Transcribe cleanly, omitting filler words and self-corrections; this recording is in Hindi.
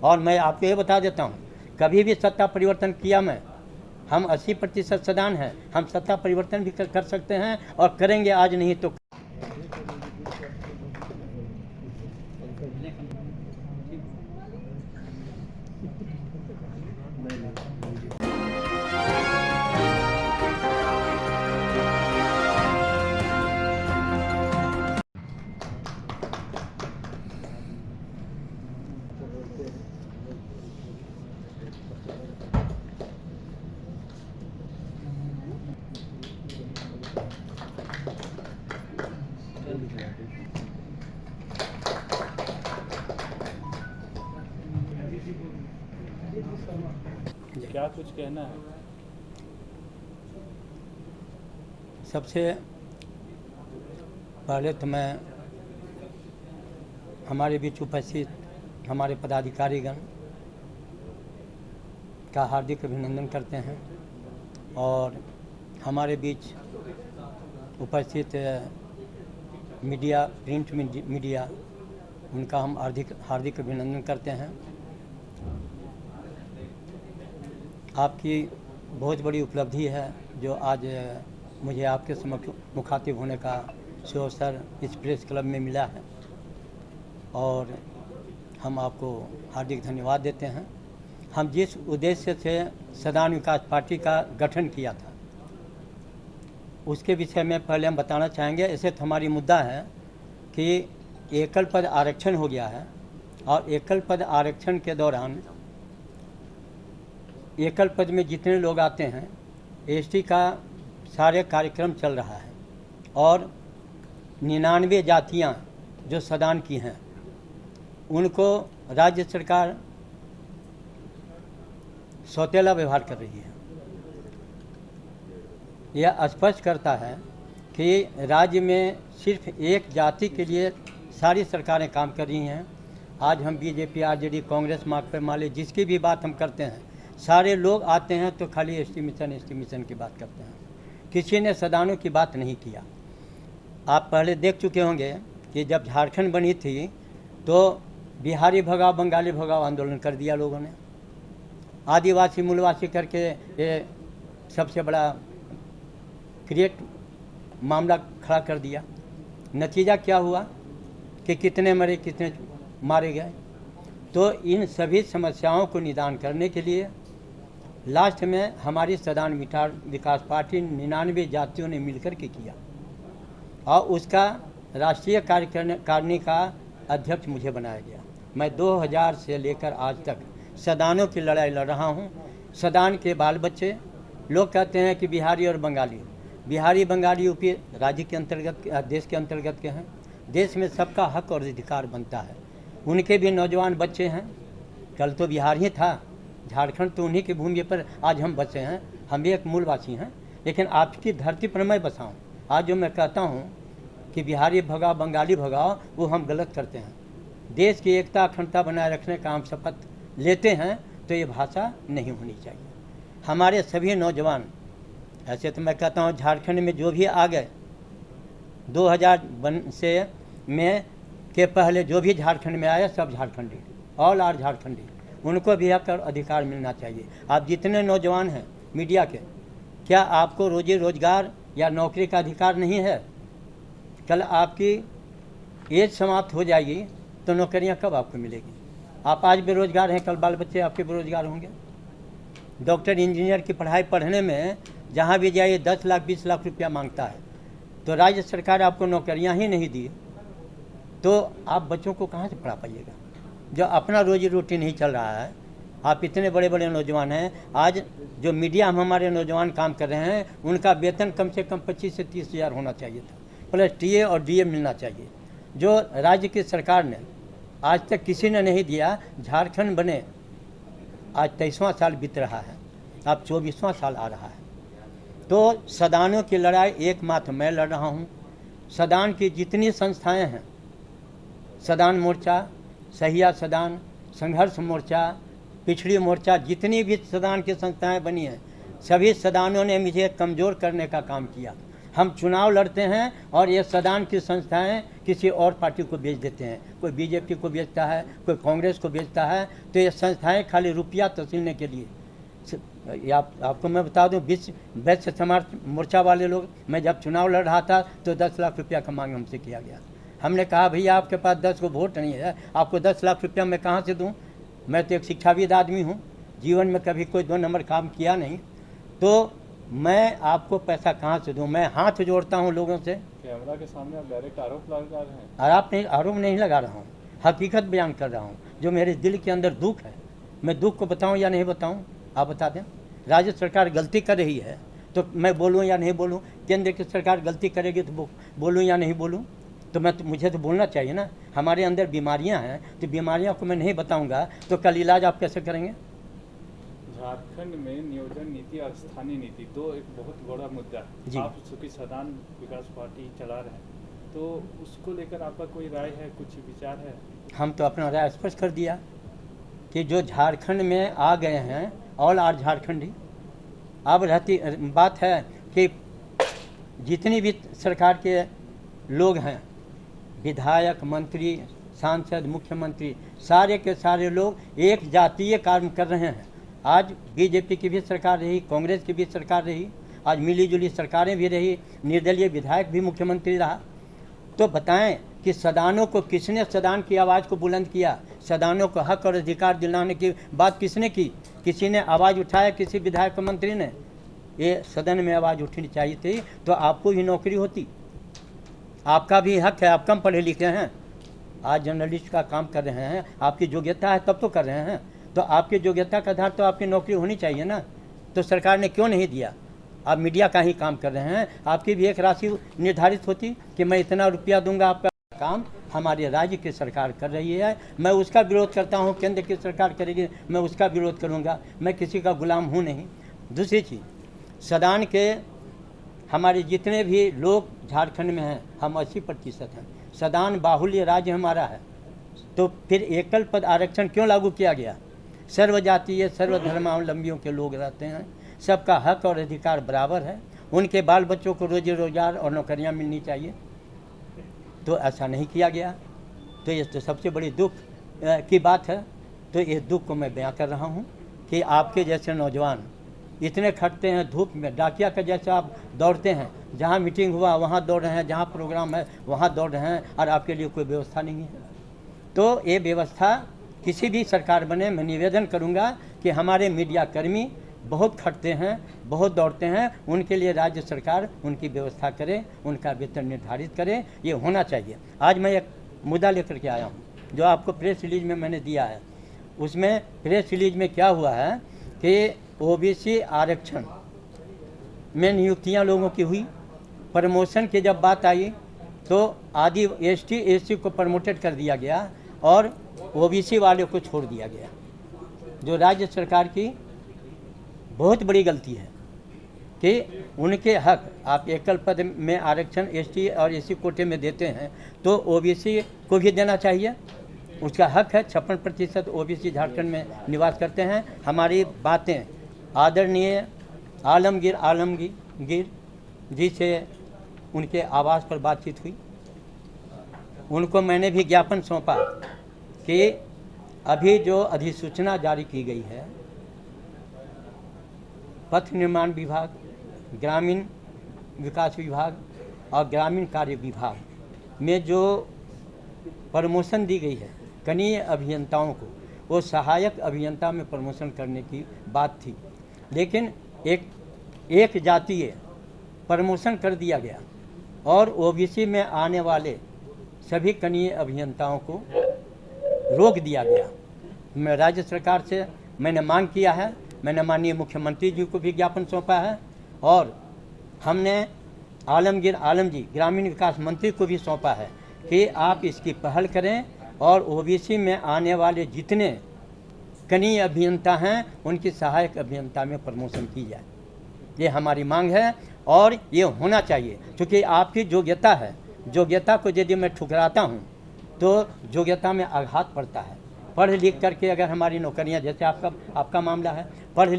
और मैं आपको ये बता देता हूँ, कभी भी सत्ता परिवर्तन किया मैं, हम 80% सदन हैं, हम सत्ता परिवर्तन भी कर सकते हैं और करेंगे, आज नहीं तो। क्या कुछ कहना है? सबसे पहले तो मैं हमारे बीच उपस्थित हमारे पदाधिकारीगण का हार्दिक अभिनंदन करते हैं और हमारे बीच उपस्थित मीडिया, प्रिंट मीडिया, उनका हम हार्दिक अभिनंदन करते हैं। आपकी बहुत बड़ी उपलब्धि है जो आज मुझे आपके समक्ष मुखातिब होने का अवसर इस प्रेस क्लब में मिला है और हम आपको हार्दिक धन्यवाद देते हैं। हम जिस उद्देश्य से सदान विकास पार्टी का गठन किया था उसके विषय में पहले हम बताना चाहेंगे। ऐसे तो हमारी मुद्दा है कि एकल पद आरक्षण हो गया है और एकल पद आरक्षण के दौरान एकल पद में जितने लोग आते हैं, एसटी का सारे कार्यक्रम चल रहा है और 99 जातियां जो सदान की हैं उनको राज्य सरकार सौतेला व्यवहार कर रही है। यह स्पष्ट करता है कि राज्य में सिर्फ एक जाति के लिए सारी सरकारें काम कर रही हैं। आज हम बीजेपी, आरजेडी, कांग्रेस, माकपा, माले, जिसकी भी बात हम करते हैं, सारे लोग आते हैं तो खाली एसटी मिशन की बात करते हैं, किसी ने सदानों की बात नहीं किया। आप पहले देख चुके होंगे कि जब झारखंड बनी थी तो बिहारी भगाओ बंगाली भगाओ आंदोलन कर दिया लोगों ने, आदिवासी मूलवासी करके ये सबसे बड़ा क्रिएट मामला खड़ा कर दिया। नतीजा क्या हुआ कि कितने मरे, कितने मारे गए। तो इन सभी समस्याओं को निदान करने के लिए लास्ट में हमारी सदान विकास पार्टी 99 जातियों ने मिलकर के किया और उसका राष्ट्रीय कार्यकारिणी का अध्यक्ष मुझे बनाया गया। मैं 2000 से लेकर आज तक सदानों की लड़ाई लड़ रहा हूँ। सदान के बाल बच्चे, लोग कहते हैं कि बिहारी और बंगाली, बिहारी बंगाली यूपी राज्य के अंतर्गत, देश के अंतर्गत के हैं। देश में सबका हक और अधिकार बनता है। उनके भी नौजवान बच्चे हैं। कल तो बिहार ही था, झारखंड तो उन्हीं की भूमि पर आज हम बसे हैं। हम भी एक मूलवासी हैं, लेकिन आपकी धरती पर मैं बसा हूँ। आज जो मैं कहता हूँ कि बिहारी भगाओ बंगाली भगाओ, वो हम गलत करते हैं। देश की एकता अखंडता बनाए रखने का हम शपथ लेते हैं तो ये भाषा नहीं होनी चाहिए। हमारे सभी नौजवान, ऐसे तो मैं कहता हूँ झारखंड में जो भी आ गए 2000 से में के पहले जो भी झारखंड में आए, सब झारखंडी, ऑल आर झारखंडी, उनको भी हक और अधिकार मिलना चाहिए। आप जितने नौजवान हैं मीडिया के, क्या आपको रोजी रोजगार या नौकरी का अधिकार नहीं है? कल आपकी एज समाप्त हो जाएगी तो नौकरियां कब आपको मिलेगी? आप आज बेरोजगार हैं, कल बाल बच्चे आपके बेरोजगार होंगे। डॉक्टर इंजीनियर की पढ़ाई पढ़ने में जहाँ भी जाइए 10 लाख 20 लाख रुपया मांगता है। तो राज्य सरकार आपको नौकरियाँ ही नहीं दी तो आप बच्चों को कहाँ से पढ़ा पाइएगा? जो अपना रोजी रोटी नहीं चल रहा है। आप इतने बड़े बड़े नौजवान हैं, आज जो मीडिया में हमारे नौजवान काम कर रहे हैं उनका वेतन कम से कम 25 से 30 हज़ार होना चाहिए था, प्लस टीए और डीए मिलना चाहिए, जो राज्य की सरकार ने आज तक किसी ने नहीं दिया। झारखंड बने आज 23वां साल बीत रहा है, अब 24वां साल आ रहा है। तो सदानों की लड़ाई एकमात्र मैं लड़ रहा हूँ। सदान की जितनी संस्थाएं हैं, सदान मोर्चा, सहिया सदान, संघर्ष मोर्चा, पिछड़ी मोर्चा, जितनी भी सदान की संस्थाएं बनी हैं, सभी सदानों ने मुझे कमज़ोर करने का काम किया। हम चुनाव लड़ते हैं और ये सदन की संस्थाएं किसी और पार्टी को बेच देते हैं। कोई बीजेपी को बेचता है, कोई कांग्रेस को बेचता है। तो ये संस्थाएं खाली रुपया तसीलने के लिए। आपको मैं बता दूं, वैश्य समाज मोर्चा वाले लोग, मैं जब चुनाव लड़ रहा था तो 10 लाख रुपया का मांग हमसे किया गया। हमने कहा भैया आपके पास 10 को वोट नहीं है, आपको 10 लाख रुपया मैं कहाँ से दूँ? मैं तो एक शिक्षाविद आदमी हूँ, जीवन में कभी कोई 2 नंबर काम किया नहीं, तो मैं आपको पैसा कहाँ से दूँ? मैं हाथ जोड़ता हूँ लोगों से। कैमरा के सामने आप डायरेक्ट आरोप लगा रहे हैं। आरोप नहीं लगा रहा हूँ, हकीकत बयान कर रहा हूँ। जो मेरे दिल के अंदर दुख है, मैं दुख को बताऊँ या नहीं बताऊँ? आप बता दें। राज्य सरकार गलती कर रही है तो मैं बोलूँ या नहीं बोलूँ? केंद्र की सरकार गलती करेगी तो बोलूँ या नहीं बोलूँ? तो मुझे तो बोलना चाहिए ना। हमारे अंदर बीमारियां हैं, तो बीमारियों को मैं नहीं बताऊंगा तो कल इलाज आप कैसे करेंगे? झारखंड में नियोजन नीति और स्थानीय नीति दो एक बहुत बड़ा मुद्दा है। आप चूँकि सदान विकास पार्टी चला रहे हैं, तो उसको लेकर आपका कोई राय है, कुछ विचार है? हम तो अपना राय स्पष्ट कर दिया कि जो झारखंड में आ गए हैं ऑल आर झारखंडी। अब रहती बात है कि जितनी भी सरकार के लोग हैं, विधायक, मंत्री, सांसद, मुख्यमंत्री, सारे के सारे लोग एक जातीय कार्य कर रहे हैं। आज बीजेपी की भी सरकार रही, कांग्रेस की भी सरकार रही, आज मिलीजुली सरकारें भी रही, निर्दलीय विधायक भी मुख्यमंत्री रहा। तो बताएं कि सदानों को किसने सदान की आवाज़ को बुलंद किया? सदानों को हक और अधिकार दिलाने की बात किसने की? किसी ने आवाज़ उठाया? किसी विधायक मंत्री ने? ये सदन में आवाज़ उठनी चाहिए थी तो आपको ही नौकरी होती। आपका भी हक है, आप कम पढ़े लिखे हैं, आज जर्नलिस्ट का काम कर रहे हैं, आपकी योग्यता है तब तो कर रहे हैं। तो आपकी योग्यता का आधार तो आपकी नौकरी होनी चाहिए ना। तो सरकार ने क्यों नहीं दिया? आप मीडिया का ही काम कर रहे हैं, आपकी भी एक राशि निर्धारित होती कि मैं इतना रुपया दूंगा। आपका काम हमारे राज्य की सरकार कर रही है, मैं उसका विरोध करता हूँ। केंद्र की सरकार करेगी, मैं उसका विरोध करूँगा। मैं किसी का गुलाम हूँ नहीं। दूसरी चीज़, सदान के हमारे जितने भी लोग झारखंड में हैं, हम 80% हैं। सदान बाहुल्य राज्य हमारा है, तो फिर एकल पद आरक्षण क्यों लागू किया गया? सर्वजातीय सर्वधर्मावलंबियों के लोग रहते हैं, सबका हक और अधिकार बराबर है, उनके बाल बच्चों को रोजी रोजगार और नौकरियां मिलनी चाहिए। तो ऐसा नहीं किया गया। तो ये तो सबसे बड़ी दुख की बात है। तो इस दुख को मैं बयां कर रहा हूँ कि आपके जैसे नौजवान इतने खटते हैं धूप में, डाकिया के जैसे आप दौड़ते हैं, जहाँ मीटिंग हुआ वहाँ दौड़ रहे हैं, जहाँ प्रोग्राम है वहाँ दौड़ रहे हैं, और आपके लिए कोई व्यवस्था नहीं है। तो ये व्यवस्था किसी भी सरकार बने, मैं निवेदन करूँगा कि हमारे मीडिया कर्मी बहुत खटते हैं, बहुत दौड़ते हैं, उनके लिए राज्य सरकार उनकी व्यवस्था करे, उनका वेतन निर्धारित करे, ये होना चाहिए। आज मैं एक मुद्दा लेकर के आया हूँ जो आपको प्रेस रिलीज में मैंने दिया है। उसमें प्रेस रिलीज में क्या हुआ है कि ओबीसी आरक्षण में नियुक्तियां लोगों की हुई, प्रमोशन की जब बात आई तो आदि एसटी एससी को प्रमोटेड कर दिया गया और ओबीसी वाले को छोड़ दिया गया, जो राज्य सरकार की बहुत बड़ी गलती है कि उनके हक आप एकल पद में आरक्षण एसटी और एससी कोटे में देते हैं तो ओबीसी को भी देना चाहिए, उसका हक है। 56% ओबीसी झारखंड में निवास करते हैं। हमारी बातें आदरणीय आलमगीर जी से उनके आवास पर बातचीत हुई, उनको मैंने भी ज्ञापन सौंपा कि अभी जो अधिसूचना जारी की गई है, पथ निर्माण विभाग, ग्रामीण विकास विभाग और ग्रामीण कार्य विभाग में जो प्रमोशन दी गई है कनीय अभियंताओं को, वो सहायक अभियंता में प्रमोशन करने की बात थी, लेकिन एक जातीय प्रमोशन कर दिया गया और ओबीसी में आने वाले सभी कनीय अभियंताओं को रोक दिया गया। मैं राज्य सरकार से मैंने मांग किया है, मैंने माननीय मुख्यमंत्री जी को भी ज्ञापन सौंपा है और हमने आलमगीर आलम जी ग्रामीण विकास मंत्री को भी सौंपा है कि आप इसकी पहल करें और ओबीसी में आने वाले जितने कनीय अभियंता हैं उनकी सहायक अभियंता में प्रमोशन की जाए। ये हमारी मांग है और ये होना चाहिए, क्योंकि आपकी योग्यता है। योग्यता को यदि मैं ठुकराता हूँ तो योग्यता में आघात पड़ता है। पढ़ लिख करके अगर हमारी नौकरियाँ, जैसे आपका मामला है, पढ़ लिख